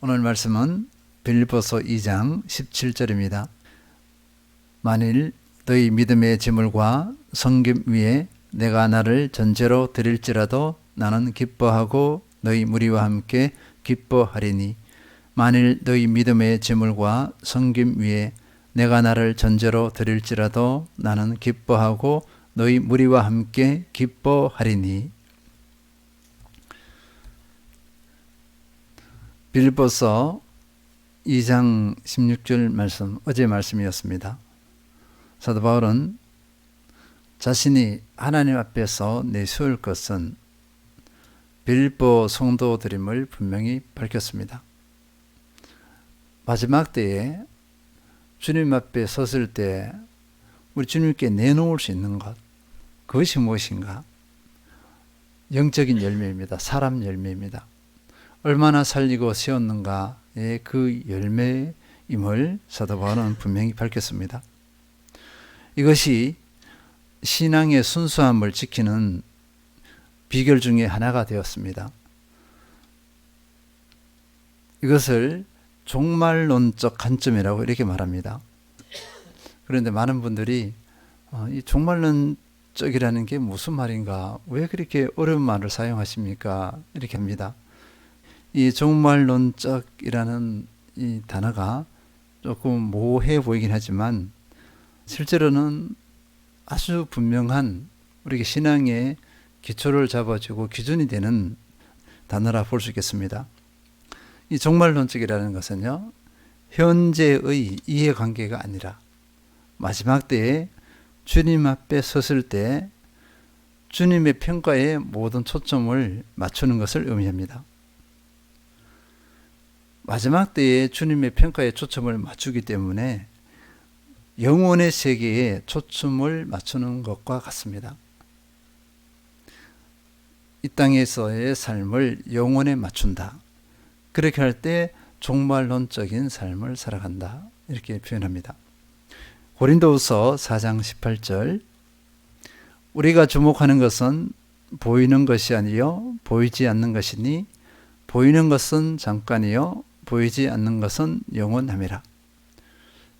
오늘 말씀은 빌립보서 2장 17절입니다. 만일 너희 믿음의 재물과 섬김 위에 내가 나를 전제로 드릴지라도 나는 기뻐하고 너희 무리와 함께 기뻐하리니 만일 너희 믿음의 재물과 섬김 위에 내가 나를 전제로 드릴지라도 나는 기뻐하고 너희 무리와 함께 기뻐하리니. 빌립보서 2장 16절 말씀, 어제 말씀이었습니다. 사도 바울은 자신이 하나님 앞에서 내세울 것은 빌립보 성도들임을 분명히 밝혔습니다. 마지막 때에 주님 앞에 섰을 때 우리 주님께 내놓을 수 있는 것, 그것이 무엇인가? 영적인 열매입니다. 사람 열매입니다. 얼마나 살리고 세웠는가의 그 열매임을 사도 바울은 분명히 밝혔습니다. 이것이 신앙의 순수함을 지키는 비결 중에 하나가 되었습니다. 이것을 종말론적 관점이라고 이렇게 말합니다. 그런데 많은 분들이 이 종말론적이라는 게 무슨 말인가? 왜 그렇게 어려운 말을 사용하십니까? 이렇게 합니다. 이 종말론적이라는 이 단어가 조금 모호해 보이긴 하지만 실제로는 아주 분명한 우리 신앙의 기초를 잡아주고 기준이 되는 단어라 볼 수 있겠습니다. 이 종말론적이라는 것은요, 현재의 이해관계가 아니라 마지막 때에 주님 앞에 섰을 때 주님의 평가에 모든 초점을 맞추는 것을 의미합니다. 마지막 때에 주님의 평가에 초점을 맞추기 때문에 영혼의 세계에 초점을 맞추는 것과 같습니다. 이 땅에서의 삶을 영혼에 맞춘다. 그렇게 할 때 종말론적인 삶을 살아간다. 이렇게 표현합니다. 고린도후서 4장 18절 우리가 주목하는 것은 보이는 것이 아니요 보이지 않는 것이니 보이는 것은 잠깐이요 보이지 않는 것은 영원함이라.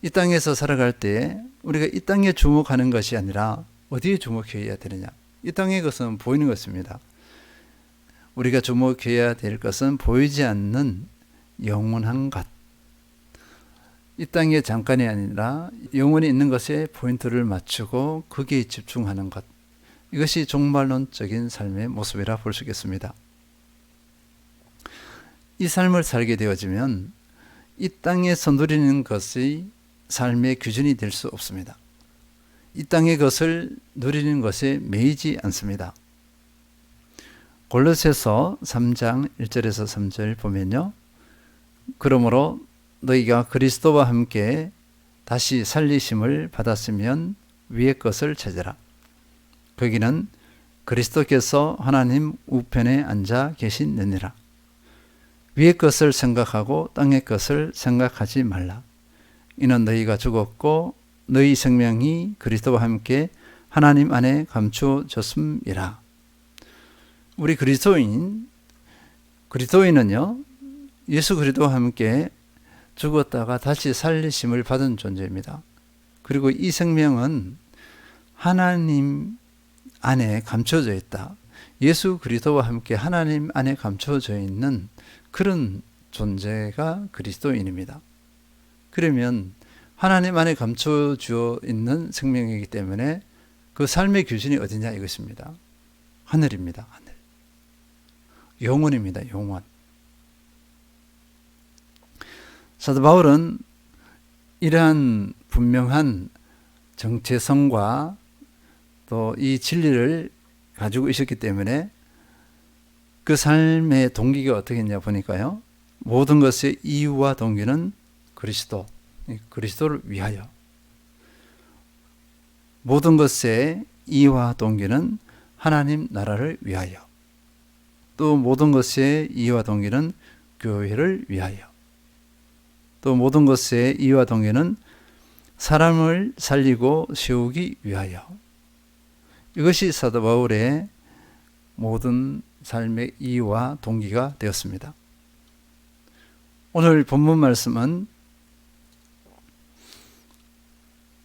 이 땅에서 살아갈 때 우리가 이 땅에 주목하는 것이 아니라 어디에 주목해야 되느냐? 이 땅의 것은 보이는 것입니다. 우리가 주목해야 될 것은 보이지 않는 영원한 것. 이 땅의 잠깐이 아니라 영원히 있는 것에 포인트를 맞추고 거기에 집중하는 것. 이것이 종말론적인 삶의 모습이라 볼 수 있겠습니다. 이 삶을 살게 되어지면 이 땅에서 누리는 것이 삶의 기준이 될 수 없습니다. 이 땅의 것을 누리는 것에 매이지 않습니다. 골로새서 3장 1절에서 3절 보면요. 그러므로 너희가 그리스도와 함께 다시 살리심을 받았으면 위의 것을 찾으라. 거기는 그리스도께서 하나님 우편에 앉아 계시느니라. 위의 것을 생각하고 땅의 것을 생각하지 말라. 이는 너희가 죽었고 너희 생명이 그리스도와 함께 하나님 안에 감추어졌음이라. 우리 그리스도인은요, 예수 그리스도와 함께 죽었다가 다시 살리심을 받은 존재입니다. 그리고 이 생명은 하나님 안에 감춰져 있다. 예수 그리스도와 함께 하나님 안에 감춰져 있는 그런 존재가 그리스도인입니다. 그러면 하나님 안에 감춰져 있는 생명이기 때문에 그 삶의 기준이 어디냐 이것입니다. 하늘입니다. 하늘. 영원입니다. 영원. 사도 바울은 이러한 분명한 정체성과 또 이 진리를 가지고 있었기 때문에 그 삶의 동기가 어떻게 했냐 보니까요. 모든 것의 이유와 동기는 그리스도를 위하여. 모든 것의 이유와 동기는 하나님 나라를 위하여. 또 모든 것의 이유와 동기는 교회를 위하여. 또 모든 것의 이유와 동기는 사람을 살리고 세우기 위하여. 이것이 사도 바울의 모든 삶의 이유와 동기가 되었습니다. 오늘 본문 말씀은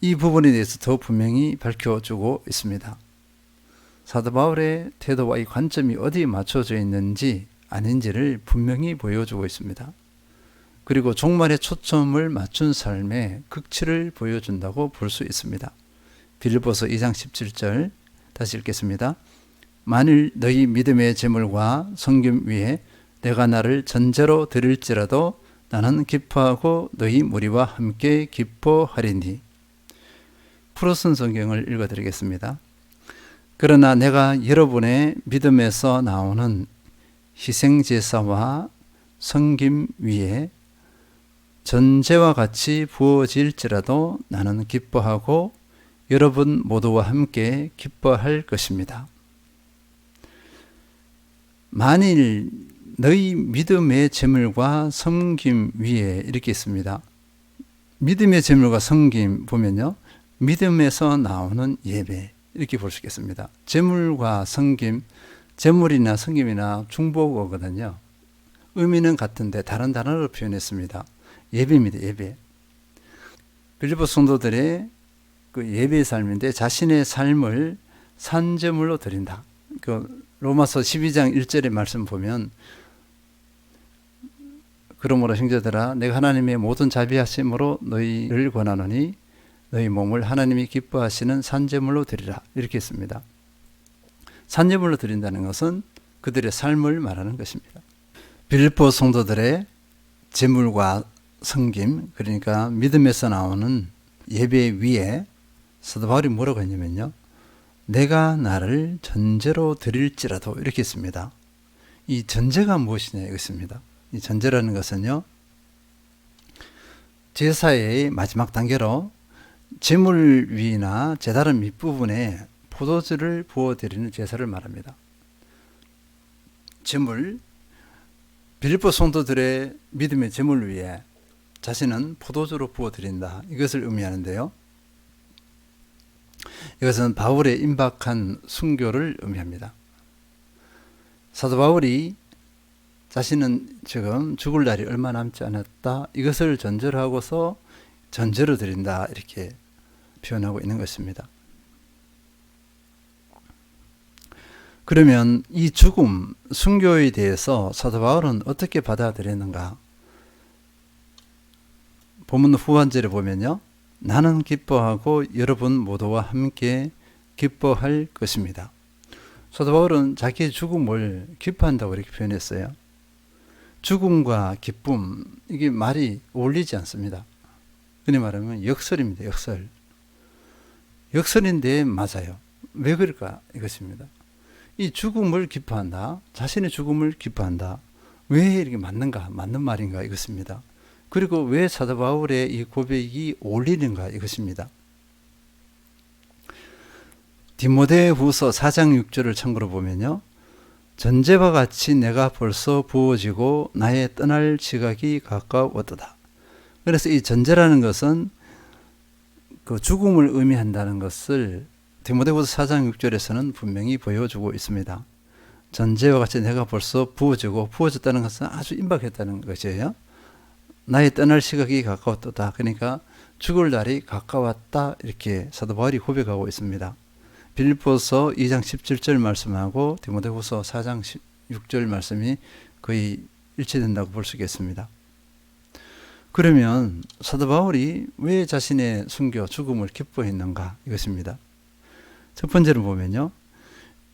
이 부분에 대해서 더 분명히 밝혀주고 있습니다. 사도 바울의 태도와 이 관점이 어디에 맞춰져 있는지 아닌지를 분명히 보여주고 있습니다. 그리고 종말에 초점을 맞춘 삶의 극치를 보여준다고 볼 수 있습니다. 빌립보서 2장 17절 다시 읽겠습니다. 만일 너희 믿음의 재물과 성김 위에 내가 나를 전제로 드릴지라도 나는 기뻐하고 너희 무리와 함께 기뻐하리니. 프로슨 성경을 읽어드리겠습니다. 그러나 내가 여러분의 믿음에서 나오는 희생제사와 성김 위에 전제와 같이 부어질지라도 나는 기뻐하고 여러분 모두와 함께 기뻐할 것입니다. 만일 너희 믿음의 재물과 섬김 위에 이렇게 있습니다. 믿음의 재물과 섬김 보면요, 믿음에서 나오는 예배 이렇게 볼 수 있겠습니다. 재물과 섬김, 재물이나 섬김이나 중복어거든요. 의미는 같은데 다른 단어로 표현했습니다. 예배입니다. 예배. 빌립보 성도들의 그 예배의 삶인데 자신의 삶을 산제물로 드린다. 그 로마서 12장 1절의 말씀 보면 그러므로 형제들아 내가 하나님의 모든 자비하심으로 너희를 권하노니 너희 몸을 하나님이 기뻐하시는 산제물로 드리라 이렇게 했습니다. 산제물로 드린다는 것은 그들의 삶을 말하는 것입니다. 빌립보 성도들의 제물과 섬김, 그러니까 믿음에서 나오는 예배 위에 사도 바울이 뭐라고 했냐면요, 내가 나를 전제로 드릴지라도 이렇게 했습니다. 이 전제가 무엇이냐 이것입니다. 이 전제라는 것은요, 제사의 마지막 단계로 제물 위나 제다른 밑부분에 포도주를 부어드리는 제사를 말합니다. 제물, 빌립보 성도들의 믿음의 제물 위에 자신은 포도주로 부어드린다. 이것을 의미하는데요. 이것은 바울의 임박한 순교를 의미합니다. 사도 바울이 자신은 지금 죽을 날이 얼마 남지 않았다. 이것을 전제로 하고서 전제로 드린다. 이렇게 표현하고 있는 것입니다. 그러면 이 죽음, 순교에 대해서 사도 바울은 어떻게 받아들였는가? 본문 후반절에 보면요, 나는 기뻐하고 여러분 모두와 함께 기뻐할 것입니다. 사도 바울은 자기의 죽음을 기뻐한다고 이렇게 표현했어요. 죽음과 기쁨, 이게 말이 어울리지 않습니다. 흔히 말하면 역설입니다. 역설. 역설인데 맞아요. 왜 그럴까? 이것입니다. 이 죽음을 기뻐한다. 자신의 죽음을 기뻐한다. 왜 이렇게 맞는가? 맞는 말인가? 이것입니다. 그리고 왜 사도 바울의 이 고백이 어울리는가? 이것입니다. 디모데후서 4장 6절을 참고로 보면요, 전제와 같이 내가 벌써 부어지고 나의 떠날 지각이 가까웠도다. 그래서 이 전제라는 것은 그 죽음을 의미한다는 것을 디모데후서 4장 6절에서는 분명히 보여주고 있습니다. 전제와 같이 내가 벌써 부어지고, 부어졌다는 것은 아주 임박했다는 것이에요. 나의 떠날 시각이 가까웠다. 그러니까 죽을 날이 가까웠다. 이렇게 사도 바울이 고백하고 있습니다. 빌립보서 2장 17절 말씀하고 디모데후서 4장 6절 말씀이 거의 일치된다고 볼 수 있겠습니다. 그러면 사도 바울이 왜 자신의 순교, 죽음을 기뻐했는가? 이것입니다. 첫 번째로 보면요,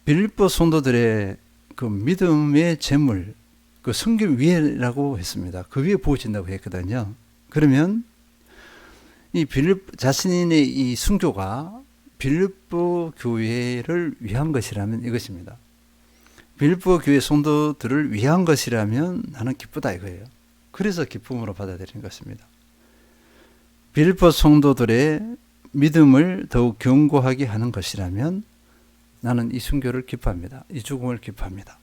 빌립보 성도들의 그 믿음의 재물, 그 성김 위에라고 했습니다. 그 위에 부어진다고 했거든요. 그러면 이 자신의 이 순교가 빌립보 교회를 위한 것이라면 이것입니다. 빌립보 교회 성도들을 위한 것이라면 나는 기쁘다 이거예요. 그래서 기쁨으로 받아들이는 것입니다. 빌립보 성도들의 믿음을 더욱 견고하게 하는 것이라면 나는 이 순교를 기뻐합니다. 이 죽음을 기뻐합니다.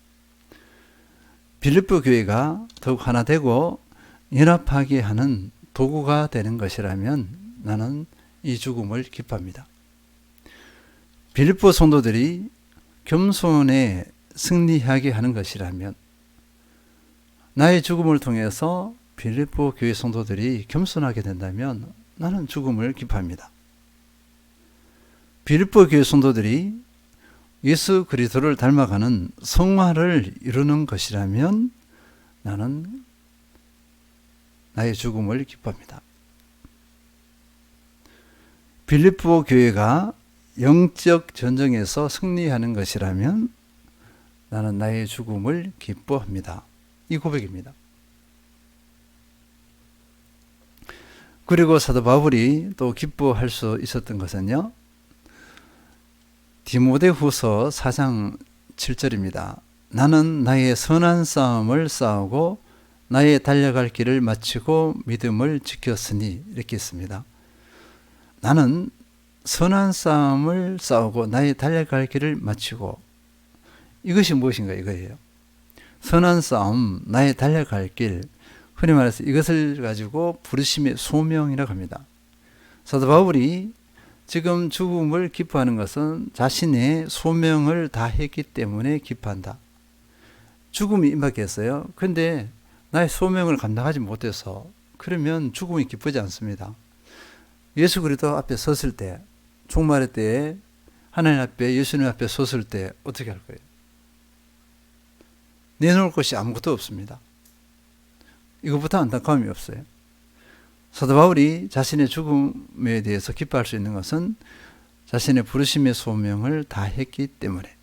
빌립보 교회가 더욱 하나 되고 연합하게 하는 도구가 되는 것이라면 나는 이 죽음을 기뻐합니다. 빌립보 성도들이 겸손에 승리하게 하는 것이라면 나의 죽음을 통해서 빌립보 교회 성도들이 겸손하게 된다면 나는 죽음을 기뻐합니다. 빌립보 교회 성도들이 예수 그리스도를 닮아가는 성화를 이루는 것이라면 나는 나의 죽음을 기뻐합니다. 빌립보 교회가 영적 전쟁에서 승리하는 것이라면 나는 나의 죽음을 기뻐합니다. 이 고백입니다. 그리고 사도 바울이 또 기뻐할 수 있었던 것은요, 디모데후서 4장 7절입니다. 나는 나의 선한 싸움을 싸우고 나의 달려갈 길을 마치고 믿음을 지켰으니, 이렇게 있습니다. 나는 선한 싸움을 싸우고 나의 달려갈 길을 마치고, 이것이 무엇인가 이거예요. 선한 싸움, 나의 달려갈 길, 흔히 말해서 이것을 가지고 부르심의 소명이라고 합니다. 사도 바울이 지금 죽음을 기뻐하는 것은 자신의 소명을 다 했기 때문에 기뻐한다. 죽음이 임박했어요. 근데 나의 소명을 감당하지 못해서, 그러면 죽음이 기쁘지 않습니다. 예수 그리스도 앞에 섰을 때, 종말의 때에 하나님 앞에, 예수님 앞에 섰을 때 어떻게 할 거예요? 내놓을 것이 아무것도 없습니다. 이것보다 안타까움이 없어요. 사도 바울이 자신의 죽음에 대해서 기뻐할 수 있는 것은 자신의 부르심의 소명을 다 했기 때문에.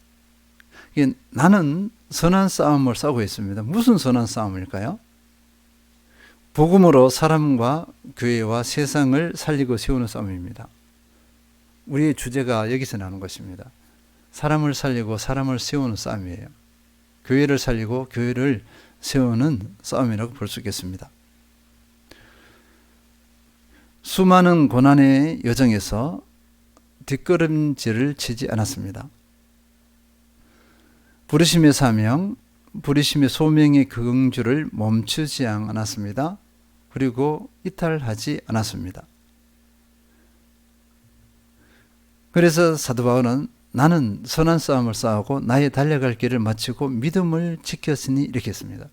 나는 선한 싸움을 싸우고 있습니다. 무슨 선한 싸움일까요? 복음으로 사람과 교회와 세상을 살리고 세우는 싸움입니다. 우리의 주제가 여기서 나오는 것입니다. 사람을 살리고 사람을 세우는 싸움이에요. 교회를 살리고 교회를 세우는 싸움이라고 볼 수 있겠습니다. 수많은 고난의 여정에서 뒷걸음질을 치지 않았습니다. 부르심의 사명, 부르심의 소명의 긍주를 멈추지 않았습니다. 그리고 이탈하지 않았습니다. 그래서 사도 바울은 나는 선한 싸움을 싸우고 나의 달려갈 길을 마치고 믿음을 지켰으니, 이렇게 했습니다.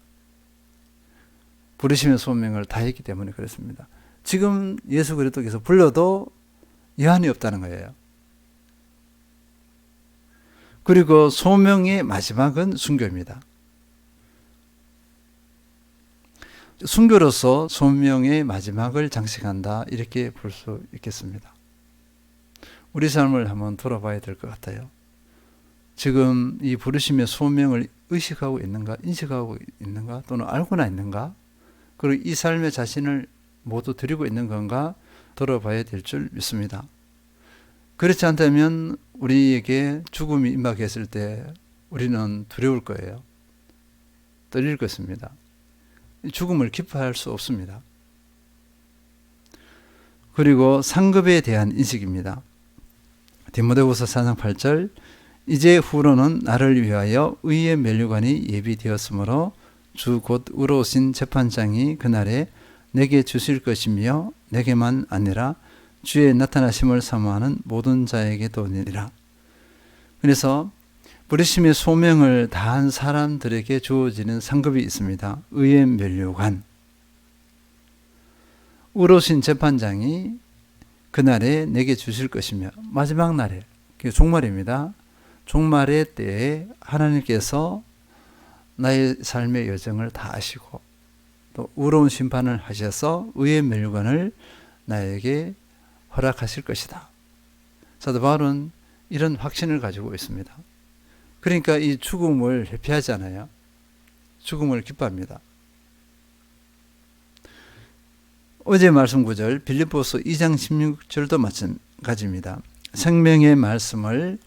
부르심의 소명을 다했기 때문에 그렇습니다. 지금 예수 그리스도께서 불러도 여한이 없다는 거예요. 그리고 소명의 마지막은 순교입니다. 순교로서 소명의 마지막을 장식한다, 이렇게 볼 수 있겠습니다. 우리 삶을 한번 돌아봐야 될 것 같아요. 지금 이 부르심의 소명을 의식하고 있는가, 인식하고 있는가, 또는 알고나 있는가, 그리고 이 삶의 자신을 모두 드리고 있는 건가 돌아봐야 될 줄 믿습니다. 그렇지 않다면 우리에게 죽음이 임박했을 때 우리는 두려울 거예요. 떨릴 것입니다. 죽음을 기뻐할 수 없습니다. 그리고 상급에 대한 인식입니다. 디모데후서 4장 8절, 이제 후로는 나를 위하여 의의 면류관이 예비되었으므로 주 곧 의로우신 재판장이 그날에 내게 주실 것이며 내게만 아니라 주의 나타나심을 사모하는 모든 자에게도 니라. 그래서 부르심의 소명을 다한 사람들에게 주어지는 상급이 있습니다. 의의 면류관. 의로우신 재판장이 그날에 내게 주실 것이며, 마지막 날에, 종말입니다. 종말의 때에 하나님께서 나의 삶의 여정을 다 아시고 또 의로운 심판을 하셔서 의의 면류관을 나에게 허락하실 것이다. 사도 바울은 이런 확신을 가지고 있습니다. 그러니까 이 죽음을 회피하지 않아요. 죽음을 기뻐합니다. 어제 말씀 구절 빌립보서 2장 16절도 마찬가지입니다. 생명의 말씀을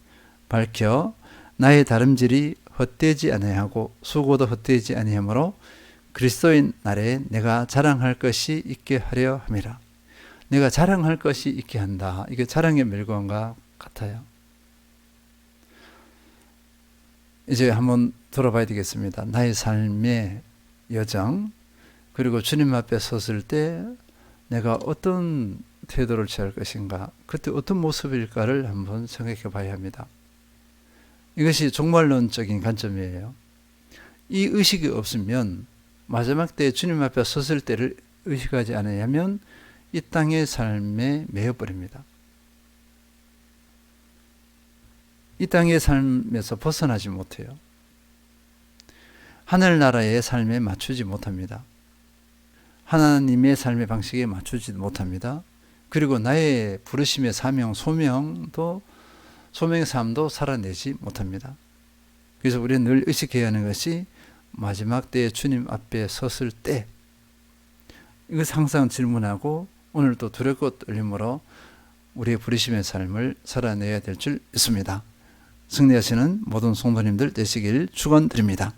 밝혀 나의 다름질이 헛되지 아니하고 수고도 헛되지 아니하므로 그리스도인 날에 내가 자랑할 것이 있게 하려 함이라. 내가 자랑할 것이 있게 한다. 이게 자랑의 멸관과 같아요. 이제 한번 돌아봐야 되겠습니다. 나의 삶의 여정, 그리고 주님 앞에 섰을 때 내가 어떤 태도를 취할 것인가, 그때 어떤 모습일까를 한번 생각해 봐야 합니다. 이것이 종말론적인 관점이에요. 이 의식이 없으면 마지막 때 주님 앞에 섰을 때를 의식하지 않으면 이 땅의 삶에 매여버립니다. 이 땅의 삶에서 벗어나지 못해요. 하늘나라의 삶에 맞추지 못합니다. 하나님의 삶의 방식에 맞추지 못합니다. 그리고 나의 부르심의 사명, 소명의 삶도 살아내지 못합니다. 그래서 우리는 늘 의식해야 하는 것이 마지막 때에 주님 앞에 섰을 때, 이것을 항상 질문하고 오늘도 두렵고 떨림으로 우리의 부르심의 삶을 살아내야 될 줄 믿습니다. 승리하시는 모든 성도님들 되시길 축원드립니다.